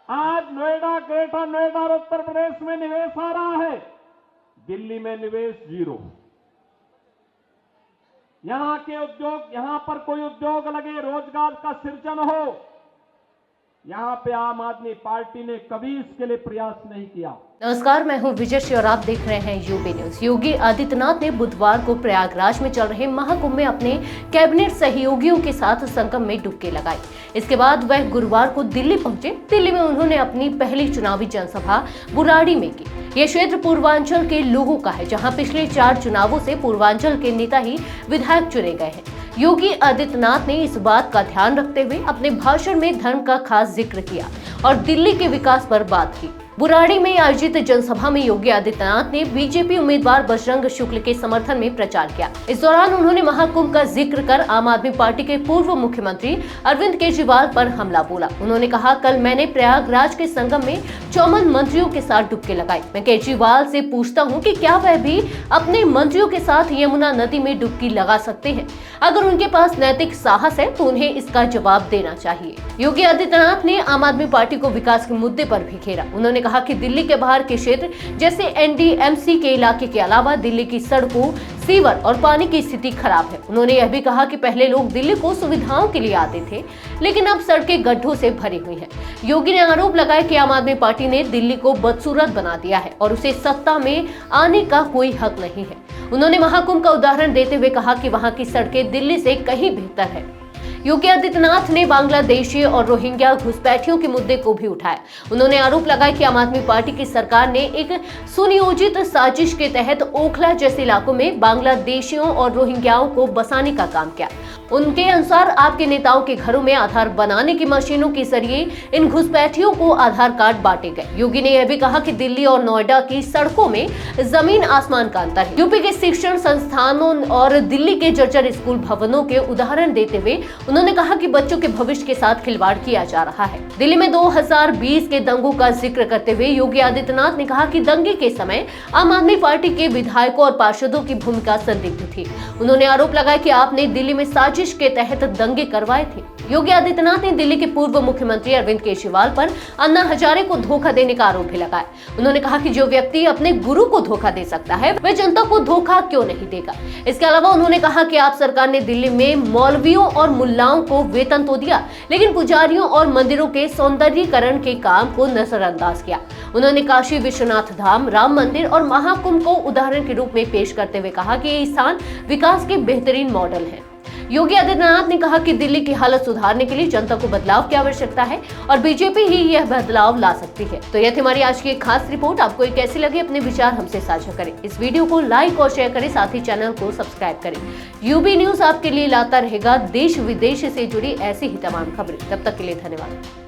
आज नोएडा, ग्रेटर नोएडा और उत्तर प्रदेश में निवेश आ रहा है, दिल्ली में निवेश जीरो। यहां के उद्योग, यहां पर कोई उद्योग लगे, रोजगार का सृजन हो, यहां पे आम आदमी पार्टी ने कभी इसके लिए प्रयास नहीं किया। नमस्कार, मैं हूं विजय और आप देख रहे हैं यूपी न्यूज। योगी आदित्यनाथ ने बुधवार को प्रयागराज में चल रहे महाकुंभ में अपने कैबिनेट सहयोगियों के साथ संगम में डुबकी लगाई। इसके बाद वह गुरुवार को दिल्ली पहुंचे। दिल्ली में उन्होंने अपनी पहली चुनावी जनसभा बुराड़ी में की। यह क्षेत्र पूर्वांचल के लोगों का है, जहां पिछले 4 चुनावों से पूर्वांचल के नेता ही विधायक चुने गए हैं। योगी आदित्यनाथ ने इस बात का ध्यान रखते हुए अपने भाषण में धर्म का खास जिक्र किया और दिल्ली के विकास पर बात की। बुराड़ी में आयोजित जनसभा में योगी आदित्यनाथ ने बीजेपी उम्मीदवार बजरंग शुक्ल के समर्थन में प्रचार किया। इस दौरान उन्होंने महाकुंभ का जिक्र कर आम आदमी पार्टी के पूर्व मुख्यमंत्री अरविंद केजरीवाल पर हमला बोला। उन्होंने कहा, कल मैंने प्रयागराज के संगम में 54 मंत्रियों के साथ डुबकी लगाई। मैं केजरीवाल से पूछता हूँ कि क्या वह भी अपने मंत्रियों के साथ यमुना नदी में डुबकी लगा सकते हैं? अगर उनके पास नैतिक साहस है तो उन्हें इसका जवाब देना चाहिए। योगी आदित्यनाथ ने आम आदमी पार्टी को विकास के मुद्दे पर भी घेरा। उन्होंने कहा कि दिल्ली के बाहर के क्षेत्र जैसे एनडीएमसी के इलाके के अलावा दिल्ली की सड़कों, सीवर और पानी की स्थिति खराब है। उन्होंने यह भी कहा कि पहले लोग दिल्ली को सुविधाओं के लिए आते थे, लेकिन अब सड़कें गड्ढों से भरी हुई हैं। योगी ने आरोप लगाया कि आम आदमी पार्टी ने दिल्ली को बदसूरत बना दिया है और उसे सत्ता में आने का कोई हक नहीं है। उन्होंने महाकुंभ का उदाहरण देते हुए कहा कि वहां की सड़कें दिल्ली से कहीं बेहतर है। योगी आदित्यनाथ ने बांग्लादेशी और रोहिंग्या घुसपैठियों के मुद्दे को भी उठाया। उन्होंने आरोप लगाया कि आम आदमी पार्टी की सरकार ने एक सुनियोजित साजिश के तहत ओखला जैसे इलाकों में बांग्लादेशियों और रोहिंग्याओं को बसाने का काम किया। उनके अनुसार आपके नेताओं के घरों में आधार बनाने की मशीनों के जरिए इन घुसपैठियों को आधार कार्ड बांटे गए। योगी ने यह भी कहा कि दिल्ली और नोएडा की सड़कों में जमीन आसमान का अंतर है। यूपी के शिक्षण संस्थानों और दिल्ली के जर्जर स्कूल भवनों के उदाहरण देते हुए उन्होंने कहा कि बच्चों के भविष्य के साथ खिलवाड़ किया जा रहा है। दिल्ली में 2020 के दंगों का जिक्र करते हुए योगी आदित्यनाथ ने कहा कि दंगे के समय आम आदमी पार्टी के विधायकों और पार्षदों की भूमिका संदिग्ध थी। उन्होंने आरोप लगाया कि आपने दिल्ली में साजिश के तहत दंगे करवाए थे। योगी आदित्यनाथ ने दिल्ली के पूर्व मुख्यमंत्री अरविंद केजरीवाल पर अन्ना हजारे को धोखा देने का आरोप भी लगाया। उन्होंने कहा कि जो व्यक्ति अपने गुरु को धोखा दे सकता है, वह जनता को धोखा क्यों नहीं देगा। इसके अलावा उन्होंने कहा कि आप सरकार ने दिल्ली में मौलवियों और मुल्लाओं को वेतन तो दिया, लेकिन पुजारियों और मंदिरों के सौंदर्यीकरण के काम को नजरअंदाज किया। उन्होंने काशी विश्वनाथ धाम, राम मंदिर और महाकुंभ को उदाहरण के रूप में पेश करते हुए कहा कि ये स्थान विकास के बेहतरीन मॉडल है। योगी आदित्यनाथ ने कहा कि दिल्ली की हालत सुधारने के लिए जनता को बदलाव की आवश्यकता है और बीजेपी ही यह बदलाव ला सकती है। तो यह थी हमारी आज की एक खास रिपोर्ट। आपको ये कैसी लगी, अपने विचार हमसे साझा करें। इस वीडियो को लाइक और शेयर करें, साथ ही चैनल को सब्सक्राइब करें। यूबी न्यूज आपके लिए लाता रहेगा देश विदेश से जुड़ी ऐसी ही तमाम खबरें। तब तक के लिए धन्यवाद।